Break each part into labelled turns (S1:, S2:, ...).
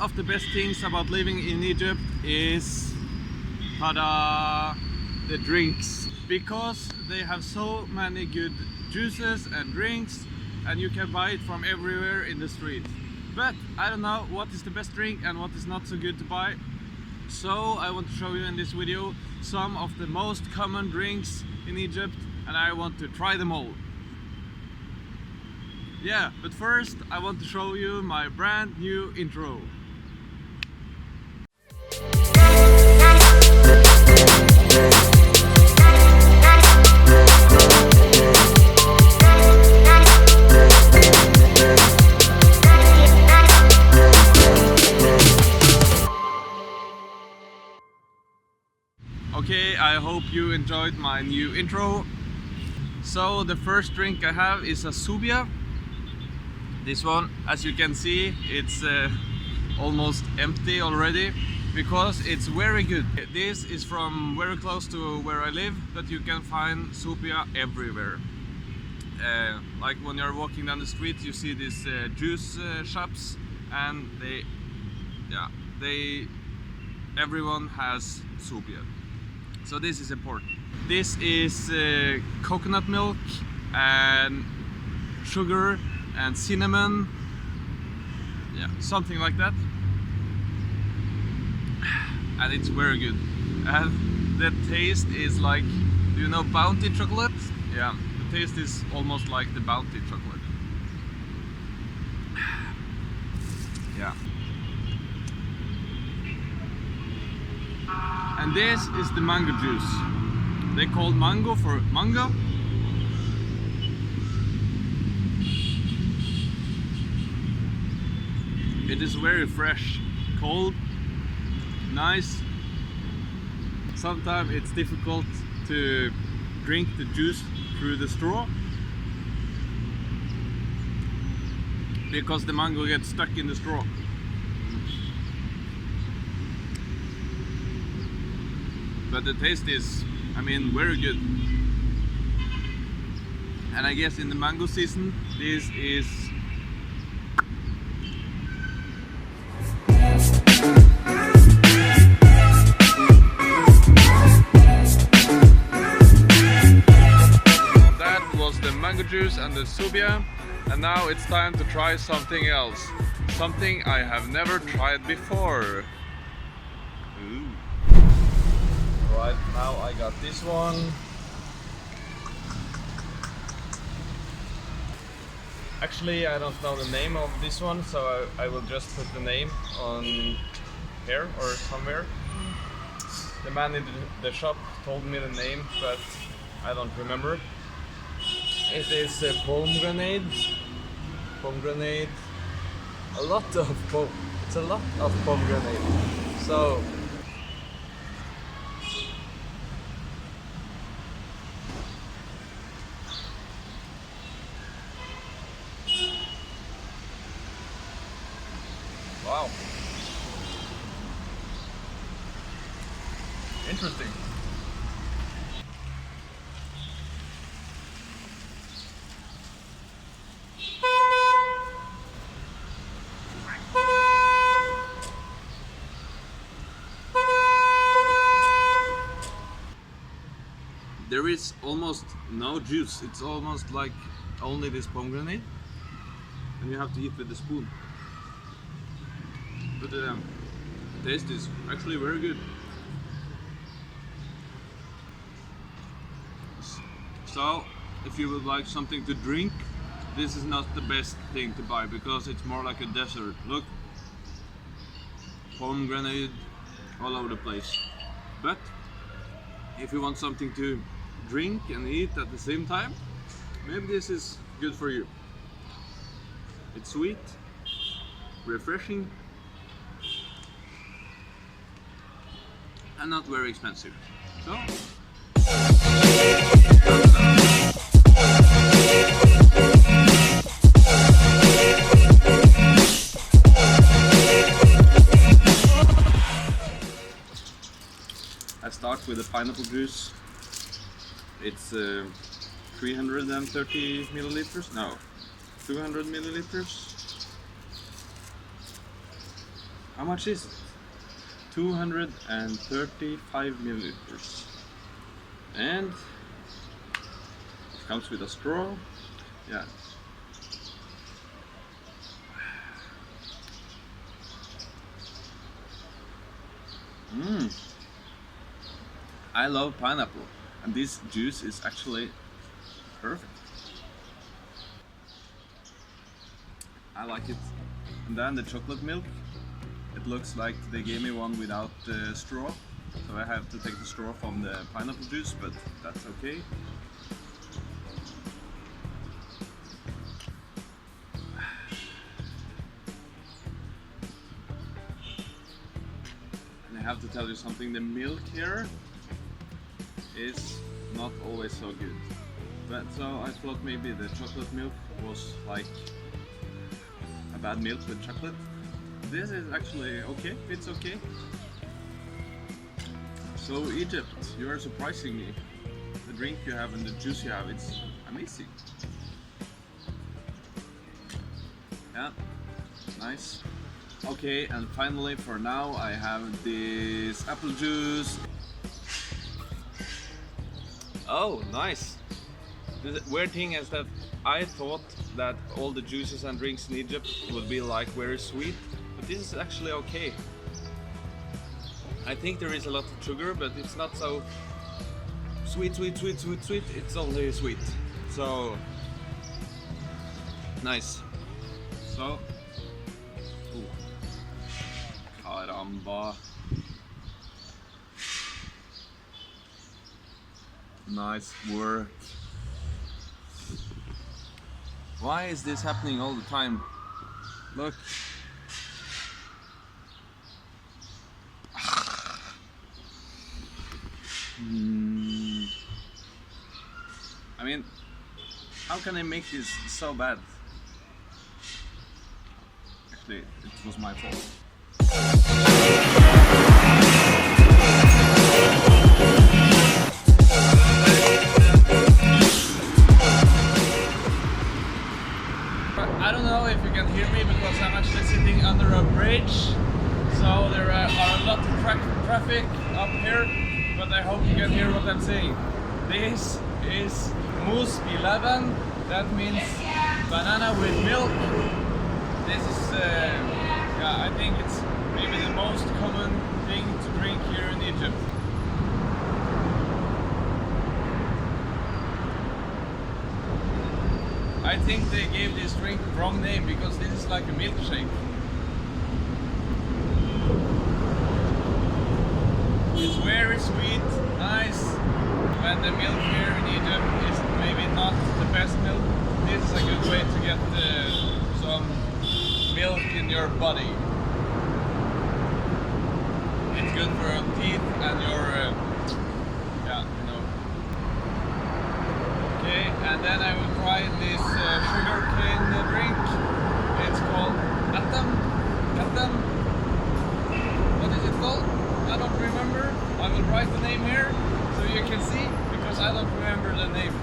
S1: of the best things about living in Egypt is, tada, the drinks. Because they have so many good juices and drinks, and you can buy it from everywhere in the street. But I don't know what is the best drink and what is not so good to buy. So I want to show you in this video some of the most common drinks in Egypt, and I want to try them all. Yeah, but first I want to show you my brand new intro. Okay, I hope you enjoyed my new intro. So the first drink I have is a subia. This one, as you can see, it's almost empty already because it's very good. This is from very close to where I live, but you can find subia everywhere. Like when you're walking down the street, you see these juice shops, and everyone has subia. So this is important. This is coconut milk and sugar and cinnamon, yeah, something like that, and it's very good. And the taste is like, do you know Bounty chocolate? Yeah, the taste is almost like the Bounty chocolate. Yeah. And this is the mango juice. They call mango for mango. It is very fresh, cold, nice. Sometimes it's difficult to drink the juice through the straw because the mango gets stuck in the straw. But the taste is, I mean, very good. And I guess in the mango season, this is juice and the subia, and now it's time to try something else, something I have never tried before. Ooh. Right, now I got this one. Actually, I don't know the name of this one, so I will just put the name on here or somewhere. The man in the shop told me the name, but I don't remember. It is pomegranate, a lot of pomegranate. So wow, interesting. There is almost no juice, it's almost like only this pomegranate, and you have to eat with a spoon. But the taste is actually very good. So, if you would like something to drink, this is not the best thing to buy because it's more like a dessert. Look, pomegranate all over the place. But if you want something to drink and eat at the same time, maybe this is good for you. It's sweet, refreshing, and not very expensive. So I start with the pineapple juice. It's 330 milliliters, no, 200 milliliters. How much is it? 235 milliliters. And it comes with a straw. Yeah. I love pineapple, and this juice is actually perfect. I like it. And then the chocolate milk. It looks like they gave me one without the straw, so I have to take the straw from the pineapple juice, but that's okay. And I have to tell you something, the milk here is not always so good. But so I thought maybe the chocolate milk was like a bad milk with chocolate. This is actually okay, it's okay. So Egypt, you are surprising me. The drink you have and the juice you have, it's amazing. Yeah, nice. Okay, and finally for now I have this apple juice. Oh, nice. The weird thing is that I thought that all the juices and drinks in Egypt would be like very sweet, but this is actually okay. I think there is a lot of sugar, but it's not so sweet. It's only sweet. So nice. So, caramba. Nice work. Why is this happening all the time? Look. I mean, how can I make this so bad? Actually, it was my fault. I don't know if you can hear me because I'm actually sitting under a bridge, so there are a lot of traffic up here, but I hope you can hear what I'm saying. This is mousse bilaban, that means banana with milk. This is, yeah, I think it's maybe the most common thing to drink here in Egypt. I think they gave this drink the wrong name because this is like a milkshake. It's very sweet, nice. When the milk here in Egypt is maybe not the best milk, this is a good way to get some milk in your body. It's good for your teeth and your, yeah, you know. Okay, and then I will try this sugar cane drink. It's called Atam. What is it called? I don't remember. I will write the name here so you can see, because I don't remember the name.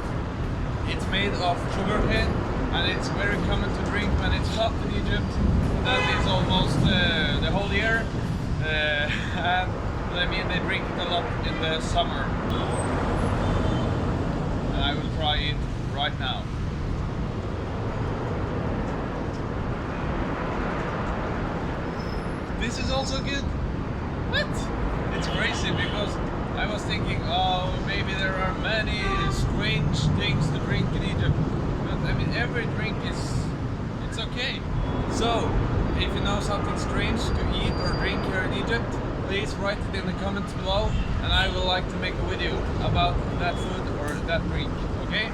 S1: It's made of sugar cane and it's very common to drink when it's hot in Egypt. That is almost the whole year. And I mean, they drink it a lot in the summer. And I will try it right now. This is also good. What? It's crazy because I was thinking, oh, maybe there are many strange things to drink in Egypt. But I mean, every drink it's okay. So, if you know something strange to eat or drink here in Egypt, please write it in the comments below, and I would like to make a video about that food or that drink, okay?